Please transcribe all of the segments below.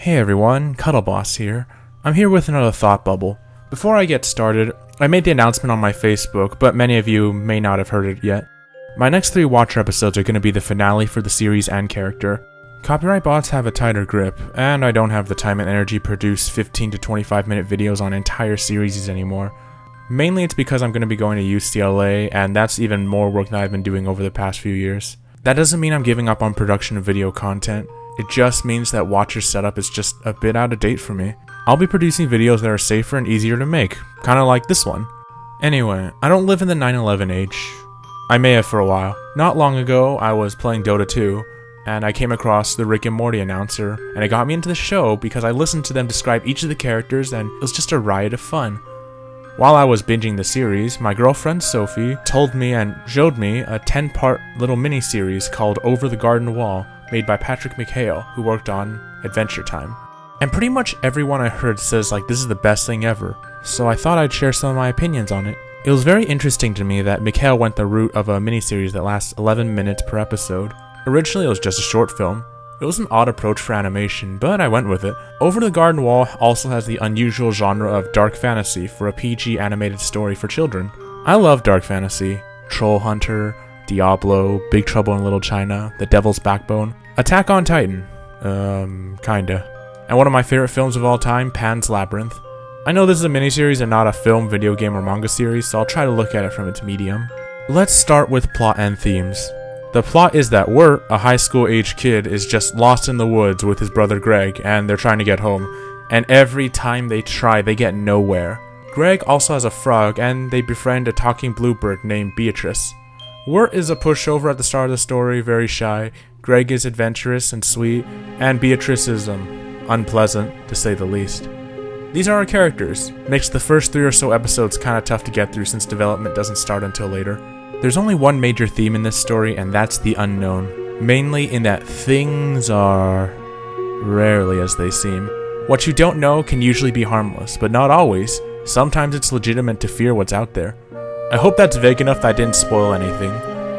Hey everyone, Cuttleboss here. I'm here with another thought bubble. Before I get started, I made the announcement on my Facebook, but many of you may not have heard it yet. My next 3 Watcher episodes are going to be the finale for the series and character. Copyright bots have a tighter grip, and I don't have the time and energy to produce 15 to 25 minute videos on entire series anymore. Mainly it's because I'm going to be going to UCLA, and that's even more work than I've been doing over the past few years. That doesn't mean I'm giving up on production of video content. It just means that Watcher setup is just a bit out of date for me. I'll be producing videos that are safer and easier to make, kinda like this one. Anyway, I don't live in the 9/11 age. I may have for a while. Not long ago, I was playing Dota 2, and I came across the Rick and Morty announcer, and it got me into the show because I listened to them describe each of the characters, and it was just a riot of fun. While I was binging the series, my girlfriend Sophie told me and showed me a 10-part little mini-series called Over the Garden Wall, made by Patrick McHale, who worked on Adventure Time. And pretty much everyone I heard says like this is the best thing ever, so I thought I'd share some of my opinions on it. It was very interesting to me that McHale went the route of a miniseries that lasts 11 minutes per episode. Originally it was just a short film. It was an odd approach for animation, but I went with it. Over the Garden Wall also has the unusual genre of dark fantasy for a PG animated story for children. I love dark fantasy. Troll Hunter, Diablo, Big Trouble in Little China, The Devil's Backbone, Attack on Titan, kinda. And one of my favorite films of all time, Pan's Labyrinth. I know this is a miniseries and not a film, video game, or manga series, so I'll try to look at it from its medium. Let's start with plot and themes. The plot is that Wirt, a high school age kid, is just lost in the woods with his brother Greg, and they're trying to get home. And every time they try, they get nowhere. Greg also has a frog, and they befriend a talking bluebird named Beatrice. Wirt is a pushover at the start of the story, very shy. Greg is adventurous and sweet, and Beatrice is, unpleasant, to say the least. These are our characters. Makes the first 3 or so episodes kinda tough to get through since development doesn't start until later. There's only one major theme in this story, and that's the unknown. Mainly in that things are rarely as they seem. What you don't know can usually be harmless, but not always. Sometimes it's legitimate to fear what's out there. I hope that's vague enough that I didn't spoil anything.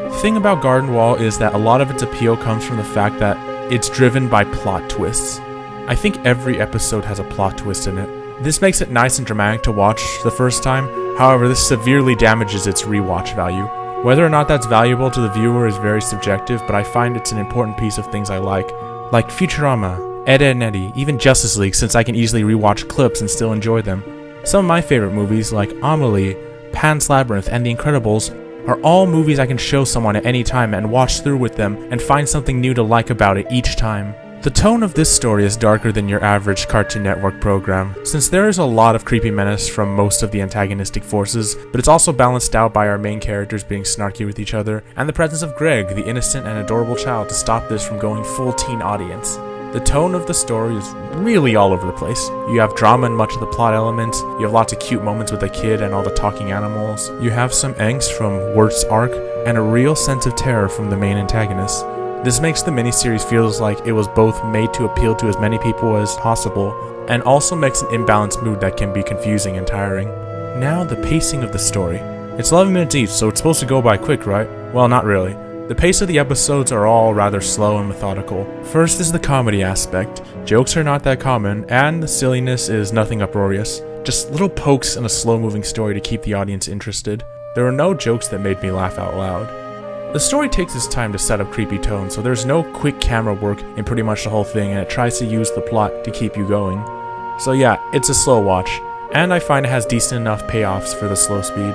The thing about Garden Wall is that a lot of its appeal comes from the fact that it's driven by plot twists. I think every episode has a plot twist in it. This makes it nice and dramatic to watch the first time, however this severely damages its rewatch value. Whether or not that's valuable to the viewer is very subjective, but I find it's an important piece of things I like Futurama, Ed, Edd n Eddy, even Justice League, since I can easily rewatch clips and still enjoy them. Some of my favorite movies, like Amelie, Pan's Labyrinth, and The Incredibles, are all movies I can show someone at any time and watch through with them and find something new to like about it each time. The tone of this story is darker than your average Cartoon Network program, since there is a lot of creepy menace from most of the antagonistic forces, but it's also balanced out by our main characters being snarky with each other, and the presence of Greg, the innocent and adorable child, to stop this from going full teen audience. The tone of the story is really all over the place. You have drama in much of the plot elements, you have lots of cute moments with the kid and all the talking animals, you have some angst from Wirt's arc, and a real sense of terror from the main antagonist. This makes the miniseries feels like it was both made to appeal to as many people as possible, and also makes an imbalanced mood that can be confusing and tiring. Now, the pacing of the story. It's 11 minutes each, so it's supposed to go by quick, right? Well, not really. The pace of the episodes are all rather slow and methodical. First is the comedy aspect. Jokes are not that common, and the silliness is nothing uproarious. Just little pokes in a slow-moving story to keep the audience interested. There are no jokes that made me laugh out loud. The story takes its time to set up creepy tones, so there's no quick camera work in pretty much the whole thing, and it tries to use the plot to keep you going. So yeah, it's a slow watch, and I find it has decent enough payoffs for the slow speed.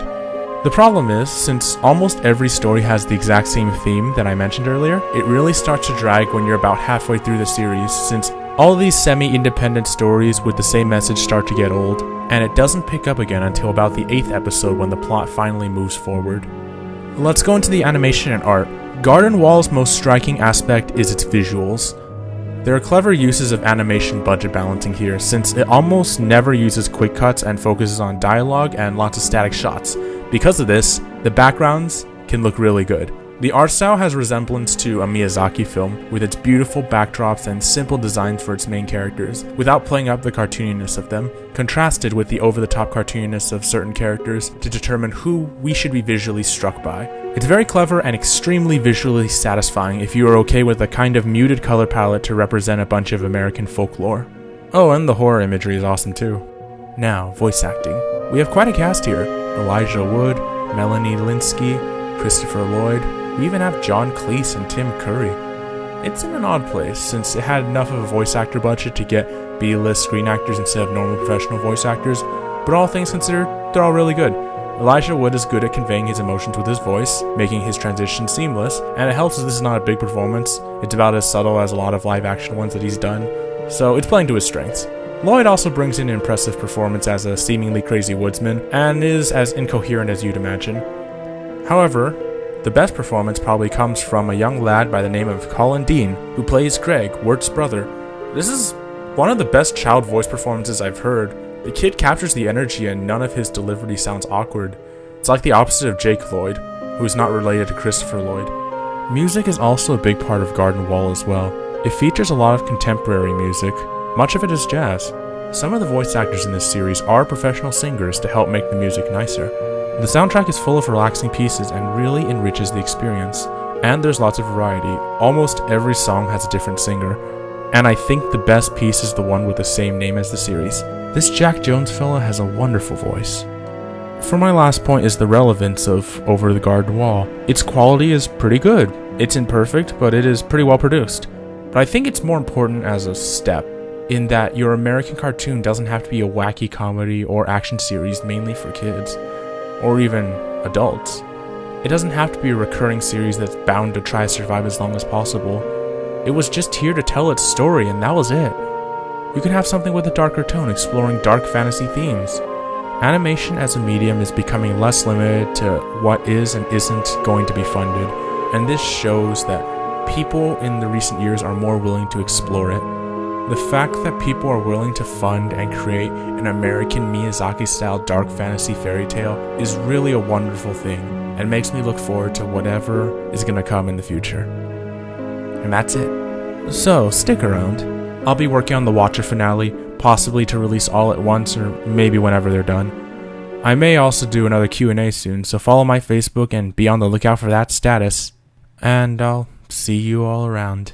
The problem is, since almost every story has the exact same theme that I mentioned earlier, it really starts to drag when you're about halfway through the series, since all of these semi-independent stories with the same message start to get old, and it doesn't pick up again until about the 8th episode when the plot finally moves forward. Let's go into the animation and art. Garden Wall's most striking aspect is its visuals. There are clever uses of animation budget balancing here, since it almost never uses quick cuts and focuses on dialogue and lots of static shots. Because of this, the backgrounds can look really good. The art style has resemblance to a Miyazaki film, with its beautiful backdrops and simple designs for its main characters, without playing up the cartooniness of them, contrasted with the over-the-top cartooniness of certain characters to determine who we should be visually struck by. It's very clever and extremely visually satisfying if you are okay with a kind of muted color palette to represent a bunch of American folklore. Oh, and the horror imagery is awesome too. Now, voice acting. We have quite a cast here. Elijah Wood, Melanie Linsky, Christopher Lloyd. We even have John Cleese and Tim Curry. It's in an odd place, since it had enough of a voice actor budget to get B-list screen actors instead of normal professional voice actors, but all things considered, they're all really good. Elijah Wood is good at conveying his emotions with his voice, making his transition seamless, and it helps that this is not a big performance. It's about as subtle as a lot of live-action ones that he's done, so it's playing to his strengths. Lloyd also brings in an impressive performance as a seemingly crazy woodsman, and is as incoherent as you'd imagine. However, the best performance probably comes from a young lad by the name of Colin Dean, who plays Greg, Wirt's brother. This is one of the best child voice performances I've heard. The kid captures the energy and none of his delivery sounds awkward. It's like the opposite of Jake Lloyd, who is not related to Christopher Lloyd. Music is also a big part of Garden Wall as well. It features a lot of contemporary music. Much of it is jazz. Some of the voice actors in this series are professional singers to help make the music nicer. The soundtrack is full of relaxing pieces and really enriches the experience. And there's lots of variety. Almost every song has a different singer. And I think the best piece is the one with the same name as the series. This Jack Jones fella has a wonderful voice. For my last point is the relevance of Over the Garden Wall. Its quality is pretty good. It's imperfect, but it is pretty well produced. But I think it's more important as a step, in that your American cartoon doesn't have to be a wacky comedy or action series mainly for kids, or even adults. It doesn't have to be a recurring series that's bound to try to survive as long as possible. It was just here to tell its story, and that was it. You can have something with a darker tone exploring dark fantasy themes. Animation as a medium is becoming less limited to what is and isn't going to be funded, and this shows that people in the recent years are more willing to explore it. The fact that people are willing to fund and create an American Miyazaki-style dark fantasy fairy tale is really a wonderful thing, and makes me look forward to whatever is going to come in the future. And that's it. So, stick around. I'll be working on the Watcher finale, possibly to release all at once or maybe whenever they're done. I may also do another Q&A soon, so follow my Facebook and be on the lookout for that status. And I'll see you all around.